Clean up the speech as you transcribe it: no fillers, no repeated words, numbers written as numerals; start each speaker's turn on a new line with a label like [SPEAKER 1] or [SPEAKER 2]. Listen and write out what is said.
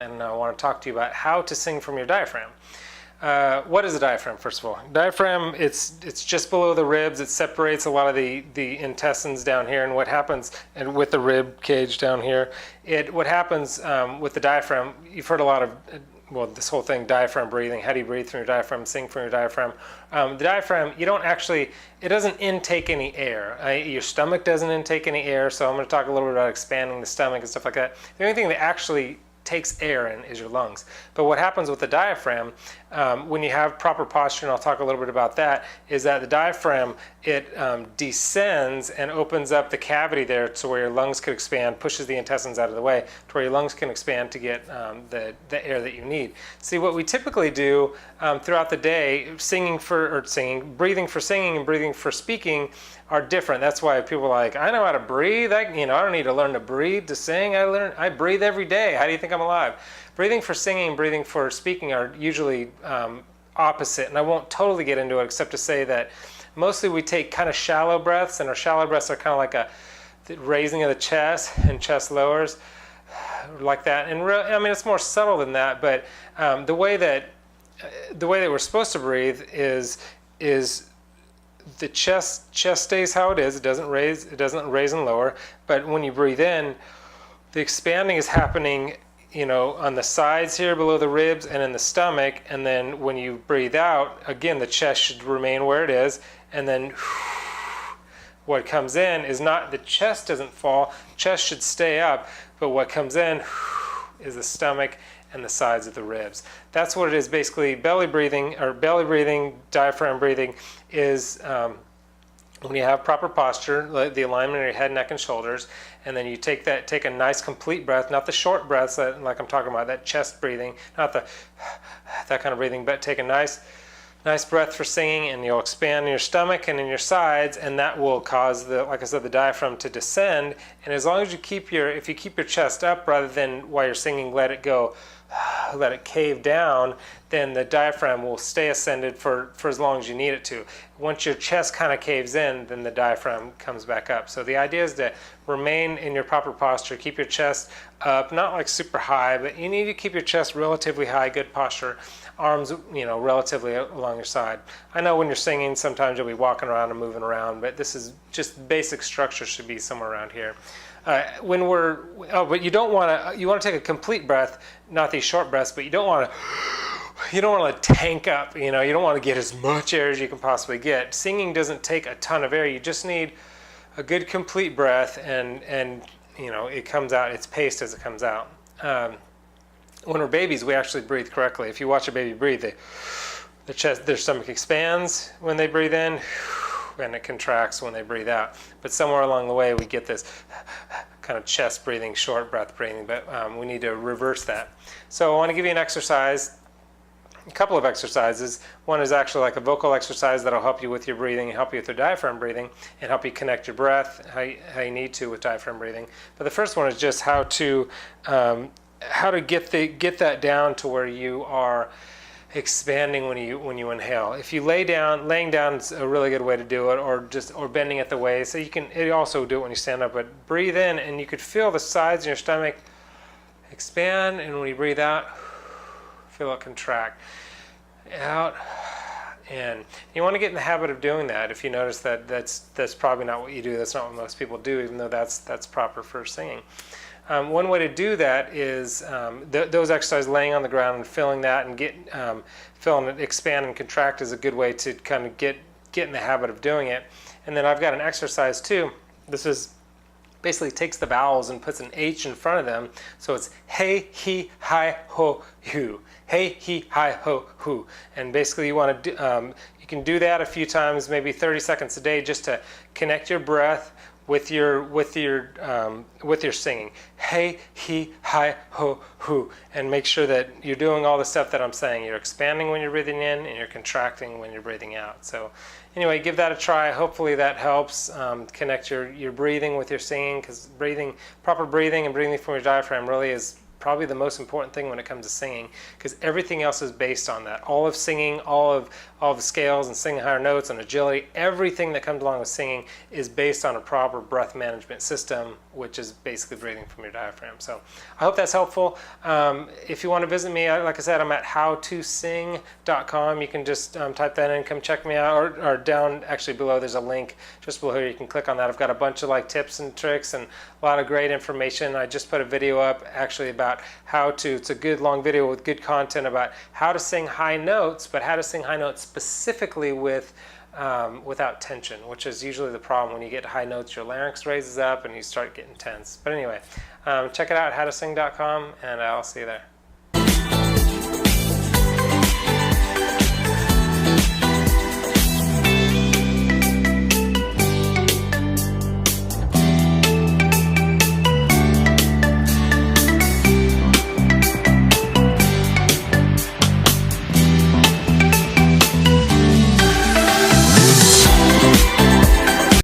[SPEAKER 1] And I want to talk to you about how to sing from your diaphragm. What is a diaphragm, first of all? Diaphragm, it's just below the ribs. It separates a lot of the intestines down here, and what happens, and with the rib cage down here, what happens with the diaphragm, you've heard a lot of, well, this whole thing, diaphragm breathing. How do you breathe from your diaphragm, sing from your diaphragm? The diaphragm, you don't actually, it doesn't intake any air. Your stomach doesn't intake any air, so I'm going to talk a little bit about expanding the stomach and stuff like that. The only thing that actually takes air in is your lungs. But what happens with the diaphragm, when you have proper posture, and I'll talk a little bit about that, is that the diaphragm, it descends and opens up the cavity there to where your lungs can expand, pushes the intestines out of the way, to where your lungs can expand to get the air that you need. See, what we typically do throughout the day, breathing for singing and breathing for speaking are different. That's why people are like, I know how to breathe. I don't need to learn to breathe to sing. I breathe every day. How do you think I'm alive? Breathing for singing and breathing for speaking are usually opposite, and I won't totally get into it except to say that mostly we take kind of shallow breaths, and our shallow breaths are kind of like the raising of the chest and chest lowers like that. And I mean, it's more subtle than that, but the way that we're supposed to breathe is the chest stays how it is. It doesn't raise and lower. But when you breathe in, the expanding is happening, on the sides here below the ribs and in the stomach. And then when you breathe out, again, the chest should remain where it is. And then what comes in is not, the chest doesn't fall, chest should stay up. But what comes in is the stomach and the sides of the ribs. That's what it is basically. Belly breathing, diaphragm breathing is when you have proper posture, the alignment of your head, neck, and shoulders, and then you take a nice complete breath, not the short breaths like I'm talking about, that chest breathing, not that kind of breathing, but take a nice breath for singing, and you'll expand in your stomach and in your sides, and that will cause like I said, the diaphragm to descend. And as long as if you keep your chest up rather than while you're singing, let it go, let it cave down, then the diaphragm will stay ascended for as long as you need it to. Once your chest kind of caves in, then the diaphragm comes back up. So the idea is to remain in your proper posture, keep your chest up, not like super high, but you need to keep your chest relatively high, good posture, arms, relatively along your side. I know when you're singing, sometimes you'll be walking around and moving around, but this is just basic structure should be somewhere around here. But you don't want to. You want to take a complete breath, not these short breaths. But you don't want to tank up. You don't want to get as much air as you can possibly get. Singing doesn't take a ton of air. You just need a good complete breath, and it comes out. It's paced as it comes out. When we're babies, we actually breathe correctly. If you watch a baby breathe, their stomach expands when they breathe in, and it contracts when they breathe out. But somewhere along the way, we get this kind of chest breathing, short breath breathing, but we need to reverse that. So I want to give you an exercise, a couple of exercises. One is actually like a vocal exercise that'll help you with your breathing and help you with your diaphragm breathing and help you connect your breath how you need to with diaphragm breathing. But the first one is just how to get that down to where you are expanding when you inhale. If you laying down is a really good way to do it, or bending at the waist. So you also do it when you stand up, but breathe in and you could feel the sides of your stomach expand, and when you breathe out, feel it contract. Out, in. You want to get in the habit of doing that. If you notice that's probably not what you do, that's not what most people do, even though that's proper for singing. One way to do that is those exercises, laying on the ground and feeling that, and feeling it expand and contract is a good way to kind of get in the habit of doing it. And then I've got an exercise too. This is basically takes the vowels and puts an H in front of them. So it's hey, he, hi, ho, hu. Hey, he, hi, ho, hu. And basically you want to you can do that a few times, maybe 30 seconds a day, just to connect your breath with your singing. Hey, he, hi, ho, hu. And make sure that you're doing all the stuff that I'm saying. You're expanding when you're breathing in, and you're contracting when you're breathing out. So anyway, give that a try. Hopefully that helps connect your breathing with your singing, because proper breathing and breathing from your diaphragm really is probably the most important thing when it comes to singing, because everything else is based on that. All of singing, all of the scales and singing higher notes and agility, everything that comes along with singing is based on a proper breath management system, which is basically breathing from your diaphragm. So I hope that's helpful. If you want to visit me, like I said, I'm at howtosing.com. You can just type that in, come check me out, or down actually below there's a link just below here. You can click on that. I've got a bunch of like tips and tricks and a lot of great information. I just put a video up actually about how to, it's a good long video with good content about how to sing high notes, but how to sing high notes specifically with without tension, which is usually the problem. When you get high notes, your larynx raises up and you start getting tense. But anyway, check it out at howtosing.com, and I'll see you there.